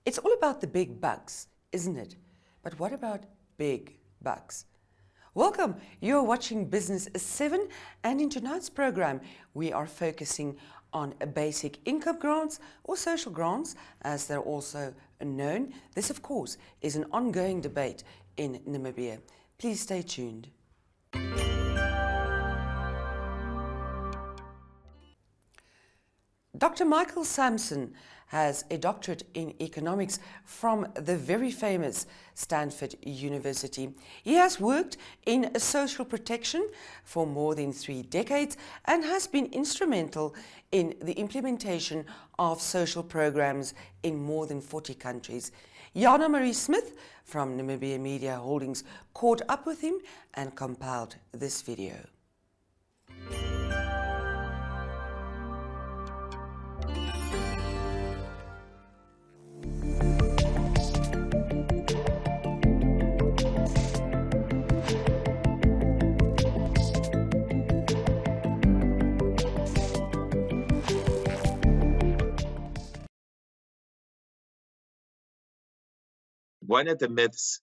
It's all about the big bucks, isn't it? But what about big bucks? Welcome, you're watching Business 7, and in tonight's program we are focusing on basic income grants or social grants as they're also known. This of course is an ongoing debate in Namibia. Please stay tuned. Dr. Michael Samson has a doctorate in economics from the very famous Stanford University. He has worked in social protection for more than 3 decades and has been instrumental in the implementation of social programs in more than 40 countries. Jana Marie Smith from Namibia Media Holdings caught up with him and compiled this video. One of the myths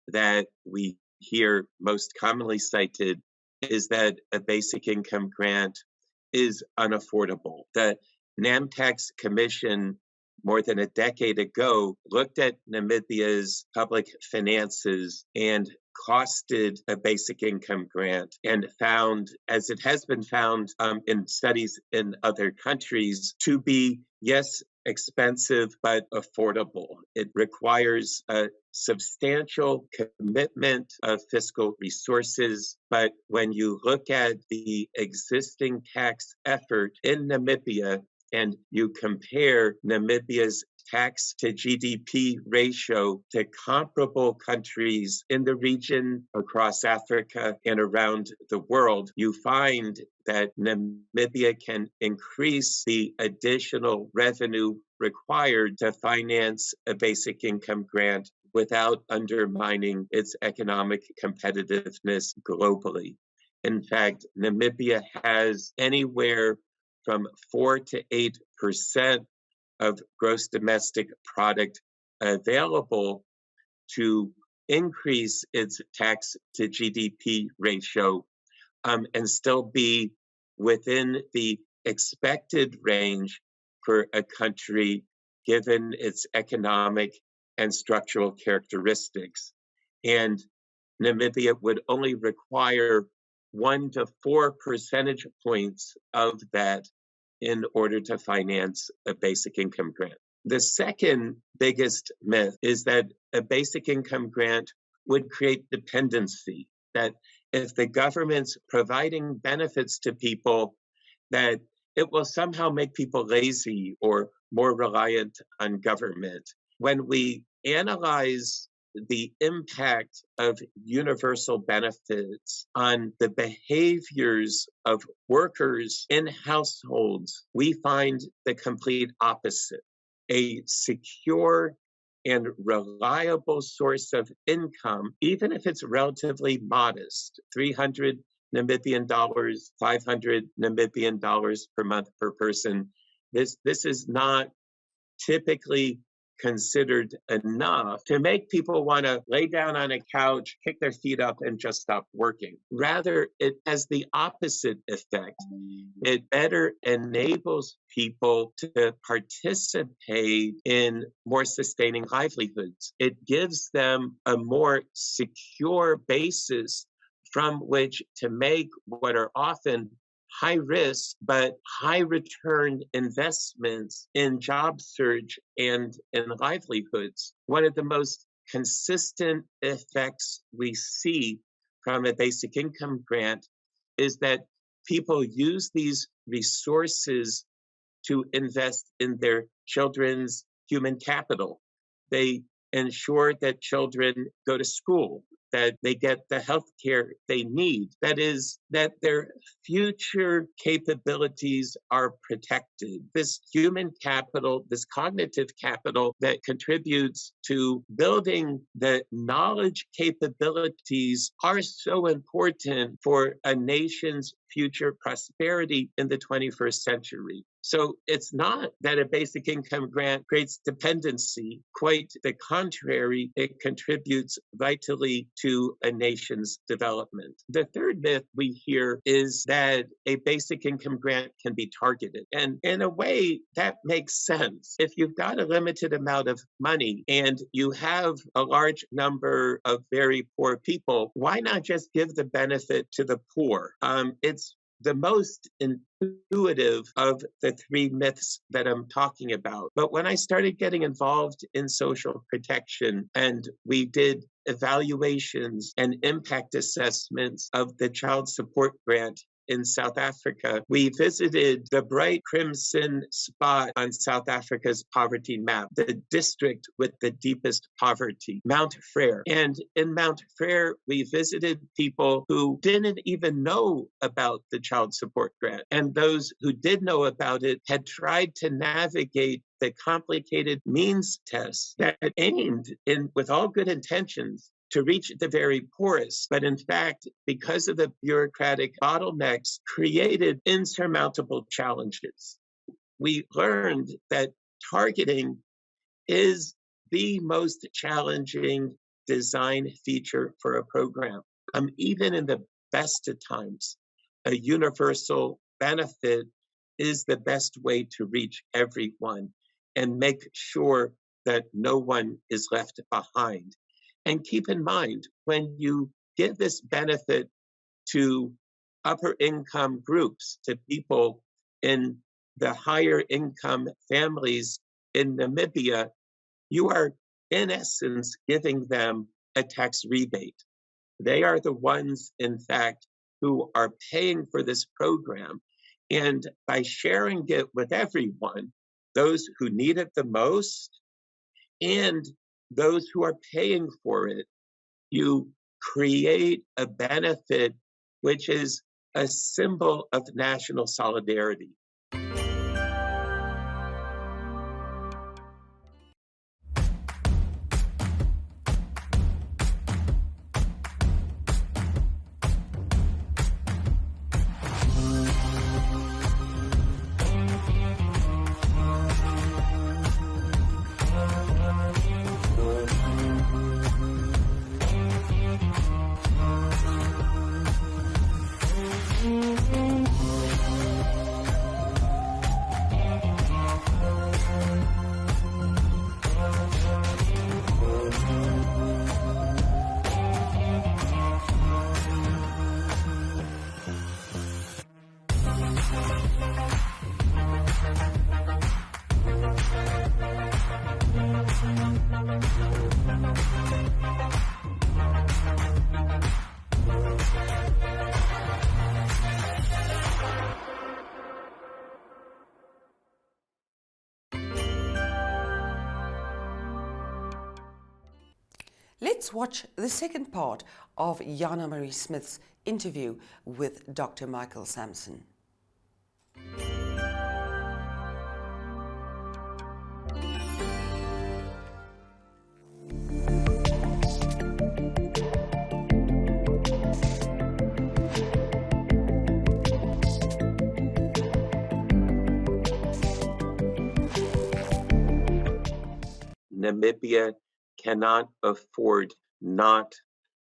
that we hear most commonly cited is that a basic income grant is unaffordable. The NAMTAX Commission, more than a decade ago, looked at Namibia's public finances and costed a basic income grant and found, as it has been found in studies in other countries, to be, yes, expensive but affordable. It requires a substantial commitment of fiscal resources, but when you look at the existing tax effort in Namibia and you compare Namibia's tax to GDP ratio to comparable countries in the region, across Africa, and around the world, you find that Namibia can increase the additional revenue required to finance a basic income grant without undermining its economic competitiveness globally. In fact, Namibia has anywhere from 4 to 8% of gross domestic product available to increase its tax to GDP ratio and still be within the expected range for a country given its economic and structural characteristics. And Namibia would only require 1 to 4 percentage points of that in order to finance a basic income grant. The second biggest myth is that a basic income grant would create dependency, that if the government's providing benefits to people, that it will somehow make people lazy or more reliant on government. When we analyze the impact of universal benefits on the behaviors of workers in households, we find the complete opposite. A secure and reliable source of income, even if it's relatively modest, 300 Namibian dollars, 500 Namibian dollars per month per person. This is not typically considered enough to make people want to lay down on a couch, kick their feet up, and just stop working. Rather, it has the opposite effect. It better enables people to participate in more sustaining livelihoods. It gives them a more secure basis from which to make what are often high risk but high return investments in job search and in livelihoods. One of the most consistent effects we see from a basic income grant is that people use these resources to invest in their children's human capital. They ensure that children go to school, that they get the health care they need. That is, that their future capabilities are protected. This human capital, this cognitive capital that contributes to building the knowledge capabilities are so important for a nation's future prosperity in the 21st century. So it's not that a basic income grant creates dependency. Quite the contrary, it contributes vitally to a nation's development. The third myth we hear is that a basic income grant can be targeted. And in a way, that makes sense. If you've got a limited amount of money and you have a large number of very poor people, why not just give the benefit to the poor? It's the most intuitive of the three myths that I'm talking about. But when I started getting involved in social protection and we did evaluations and impact assessments of the child support grant in South Africa, we visited the bright crimson spot on South Africa's poverty map, the district with the deepest poverty, Mount Frere. And in Mount Frere, we visited people who didn't even know about the child support grant. And those who did know about it had tried to navigate the complicated means tests that aimed with all good intentions to reach the very poorest, but in fact, because of the bureaucratic bottlenecks, created insurmountable challenges. We learned that targeting is the most challenging design feature for a program. Even in the best of times, a universal benefit is the best way to reach everyone and make sure that no one is left behind. And keep in mind, when you give this benefit to upper income groups, to people in the higher income families in Namibia, you are in essence giving them a tax rebate. They are the ones, in fact, who are paying for this program. And by sharing it with everyone, those who need it the most and those who are paying for it, you create a benefit which is a symbol of national solidarity. Let's watch the second part of Jana Marie Smith's interview with Dr. Michael Samson. Namibia cannot afford not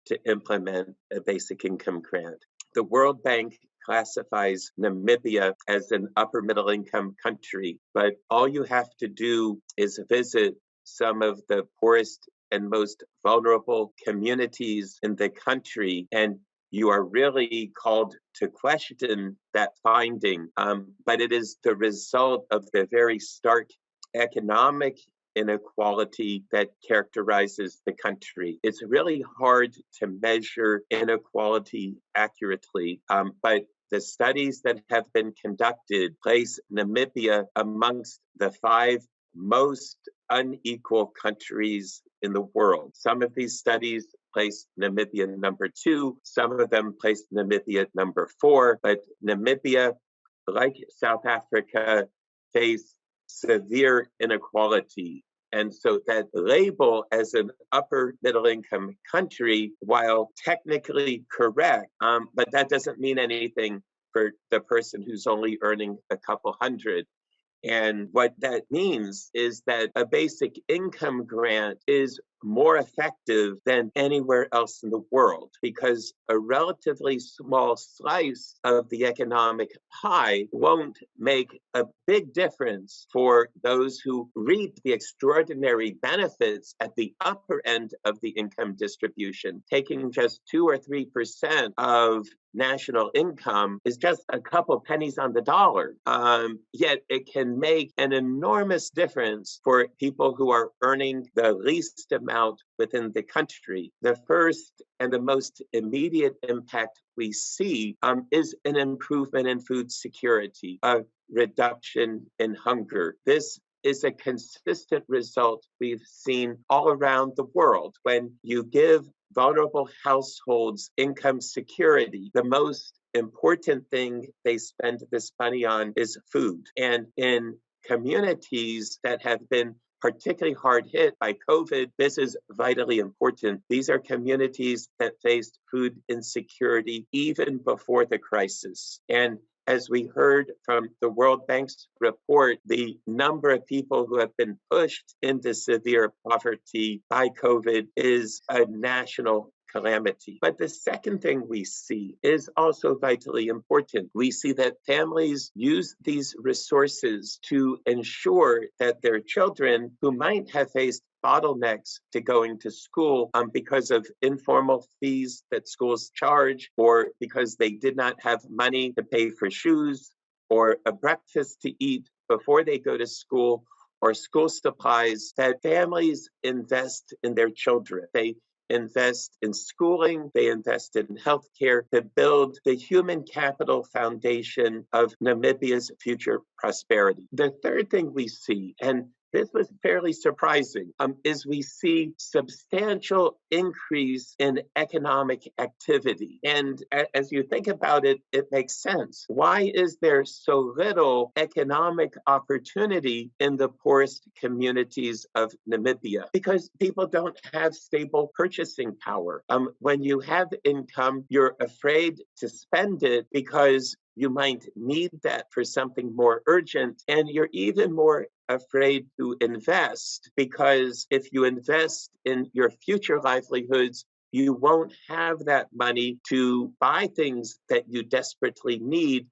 to implement a basic income grant. The World Bank classifies Namibia as an upper middle income country, but all you have to do is visit some of the poorest and most vulnerable communities in the country, and you are really called to question that finding. But it is the result of the very stark economic inequality that characterizes the country. It's really hard to measure inequality accurately, but the studies that have been conducted place Namibia amongst the 5 most unequal countries in the world. Some of these studies place Namibia number 2, some of them place Namibia number 4, but Namibia, like South Africa, face severe inequality. And so that label as an upper middle income country, while technically correct, but that doesn't mean anything for the person who's only earning a couple hundred. And what that means is that a basic income grant is more effective than anywhere else in the world because a relatively small slice of the economic pie won't make a big difference for those who reap the extraordinary benefits at the upper end of the income distribution. Taking just 2 or 3% of national income is just a couple pennies on the dollar. Yet it can make an enormous difference for people who are earning the least amount within the country. The first and the most immediate impact we see is an improvement in food security, a reduction in hunger. This is a consistent result we've seen all around the world. When you give vulnerable households income security, the most important thing they spend this money on is food. And in communities that have been particularly hard hit by COVID, this is vitally important. These are communities that faced food insecurity even before the crisis. And as we heard from the World Bank's report, the number of people who have been pushed into severe poverty by COVID is a national calamity. But the second thing we see is also vitally important. We see that families use these resources to ensure that their children who might have faced bottlenecks to going to school because of informal fees that schools charge, or because they did not have money to pay for shoes or a breakfast to eat before they go to school, or school supplies, that families invest in their children. They invest in schooling, they invest in healthcare to build the human capital foundation of Namibia's future prosperity. The third thing we see, and this was fairly surprising, is we see substantial increase in economic activity. And as you think about it, it makes sense. Why is there so little economic opportunity in the poorest communities of Namibia? Because people don't have stable purchasing power. When you have income, you're afraid to spend it because you might need that for something more urgent, and you're even more afraid to invest because if you invest in your future livelihoods, you won't have that money to buy things that you desperately need,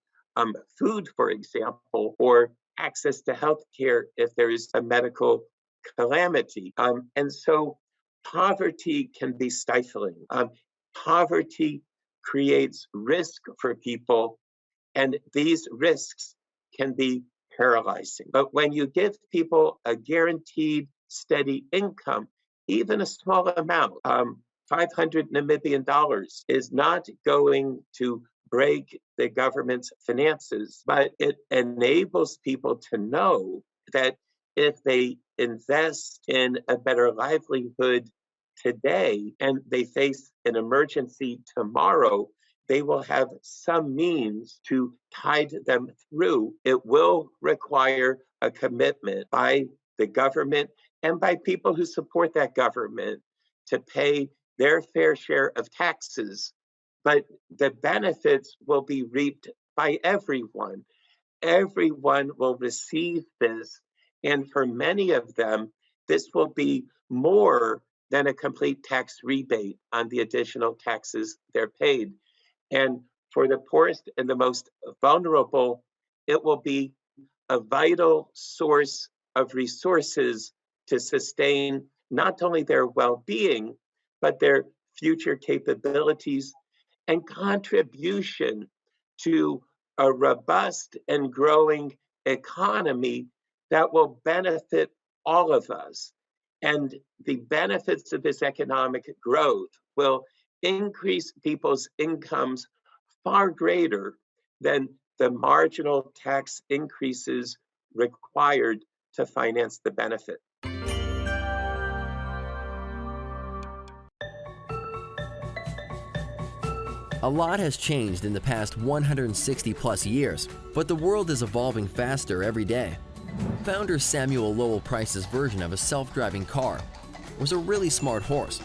food, for example, or access to health care if there is a medical calamity. And so poverty can be stifling. Poverty creates risk for people, and these risks can be paralyzing. But when you give people a guaranteed steady income, even a small amount, 500 Namibian dollars is not going to break the government's finances, but it enables people to know that if they invest in a better livelihood today and they face an emergency tomorrow, they will have some means to tide them through. It will require a commitment by the government and by people who support that government to pay their fair share of taxes. But the benefits will be reaped by everyone. Everyone will receive this. And for many of them, this will be more than a complete tax rebate on the additional taxes they're paid. And for the poorest and the most vulnerable, it will be a vital source of resources to sustain not only their well-being, but their future capabilities and contribution to a robust and growing economy that will benefit all of us. And the benefits of this economic growth will increase people's incomes far greater than the marginal tax increases required to finance the benefit. A lot has changed in the past 160 plus years, but the world is evolving faster every day. Founder Samuel Lowell Price's version of a self-driving car was a really smart horse.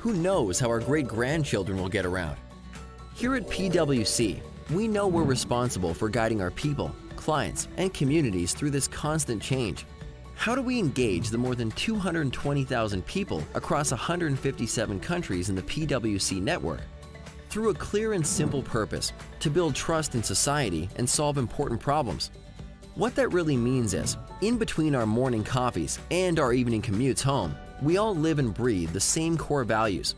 Who knows how our great-grandchildren will get around? Here at PwC, we know we're responsible for guiding our people, clients, and communities through this constant change? How do we engage the more than 220,000 people across 157 countries in the PwC network? Through a clear and simple purpose, to build trust in society and solve important problems. What that really means is, in between our morning coffees and our evening commutes home, we all live and breathe the same core values.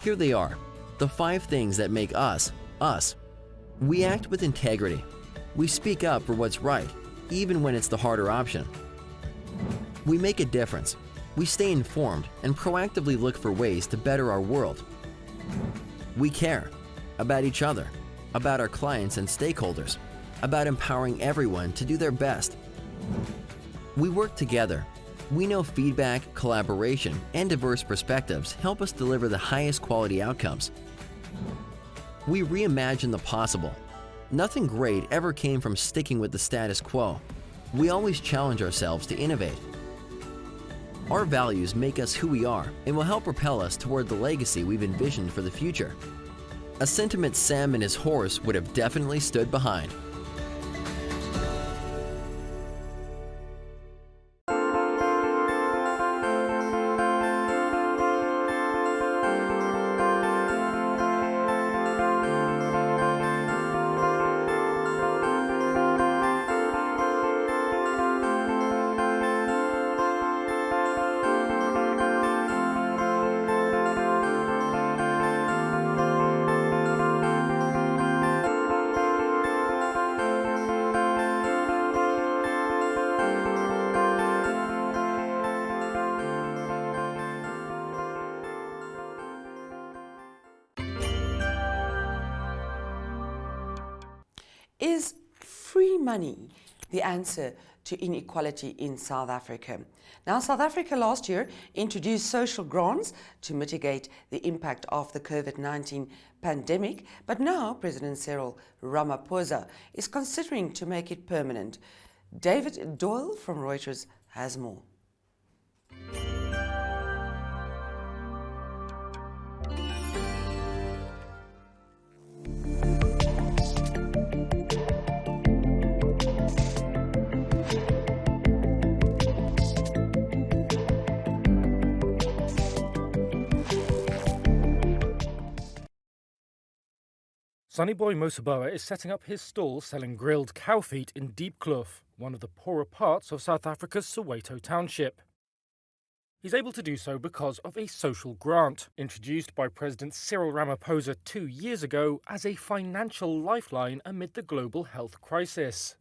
Here they are, the 5 things that make us, us. We act with integrity. We speak up for what's right, even when it's the harder option. We make a difference. We stay informed and proactively look for ways to better our world. We care about each other, about our clients and stakeholders, about empowering everyone to do their best. We work together. We know feedback, collaboration, and diverse perspectives help us deliver the highest quality outcomes. We reimagine the possible. Nothing great ever came from sticking with the status quo. We always challenge ourselves to innovate. Our values make us who we are and will help propel us toward the legacy we've envisioned for the future. A sentiment Sam and his horse would have definitely stood behind. Is free money the answer to inequality in South Africa? Now, South Africa last year introduced social grants to mitigate the impact of the COVID-19 pandemic, but now President Cyril Ramaphosa is considering to make it permanent. David Doyle from Reuters has more. Sonnyboy Mosaboa is setting up his stall selling grilled cow feet in Diepkloof, one of the poorer parts of South Africa's Soweto township. He's able to do so because of a social grant, introduced by President Cyril Ramaphosa 2 years ago as a financial lifeline amid the global health crisis.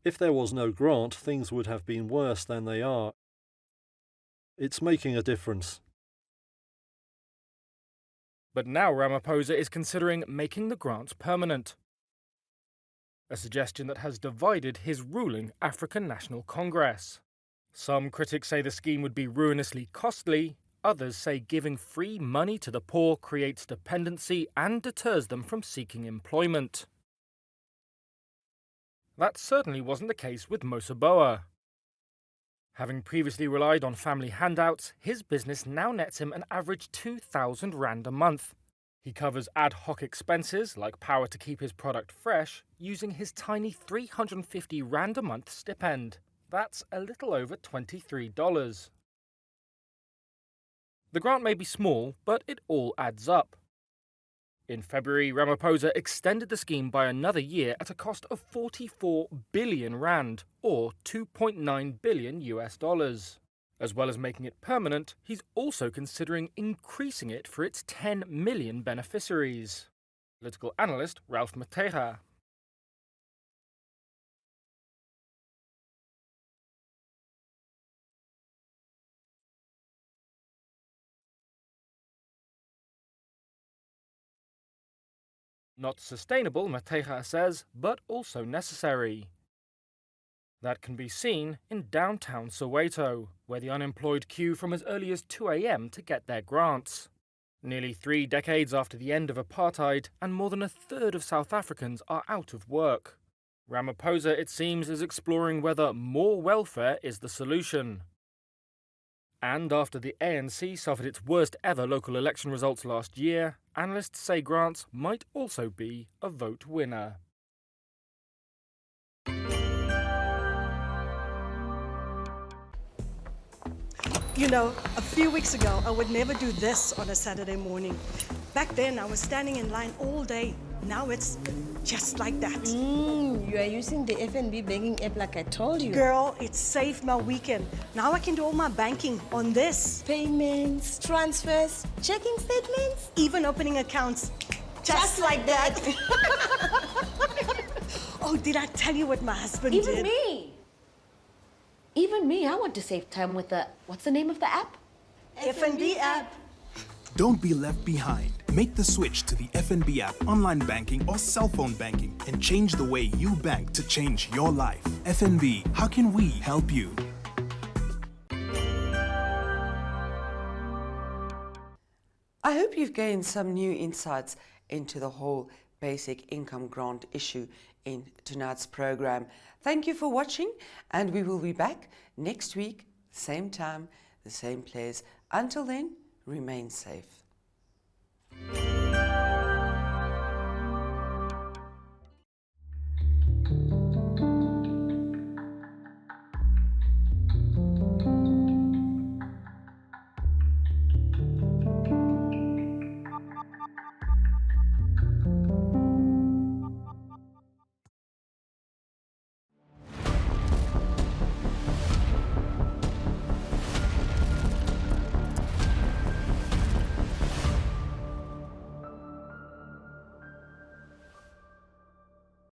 If there was no grant, things would have been worse than they are. It's making a difference. But now Ramaphosa is considering making the grants permanent, a suggestion that has divided his ruling African National Congress. Some critics say the scheme would be ruinously costly, others say giving free money to the poor creates dependency and deters them from seeking employment. That certainly wasn't the case with Mosaboa. Having previously relied on family handouts, his business now nets him an average 2,000 rand a month. He covers ad hoc expenses like power to keep his product fresh using his tiny 350 rand a month stipend. That's a little over $23. The grant may be small, but it all adds up. In February, Ramaphosa extended the scheme by another year at a cost of 44 billion rand, or $2.9 billion. As well as making it permanent, he's also considering increasing it for its 10 million beneficiaries. Political analyst Ralph Matera. Not sustainable, Matera says, but also necessary. That can be seen in downtown Soweto, where the unemployed queue from as early as 2 a.m. to get their grants. Nearly 3 decades after the end of apartheid, and more than a third of South Africans are out of work. Ramaphosa, it seems, is exploring whether more welfare is the solution. And after the ANC suffered its worst ever local election results last year, analysts say grants might also be a vote winner. You know, a few weeks ago, I would never do this on a Saturday morning. Back then, I was standing in line all day. Now it's just like that. You are using the FNB banking app like I told you. Girl, it saved my weekend. Now I can do all my banking on this. Payments, transfers, checking statements. Even opening accounts. Just like that. Oh, did I tell you what my husband did? Even me, I want to save time with the, what's the name of the app? FNB app. Don't be left behind. Make the switch to the FNB app, online banking or cell phone banking, and change the way you bank to change your life. FNB, how can we help you? I hope you've gained some new insights into the whole basic income grant issue in tonight's program. Thank you for watching, and we will be back next week, same time, the same place. Until then, remain safe.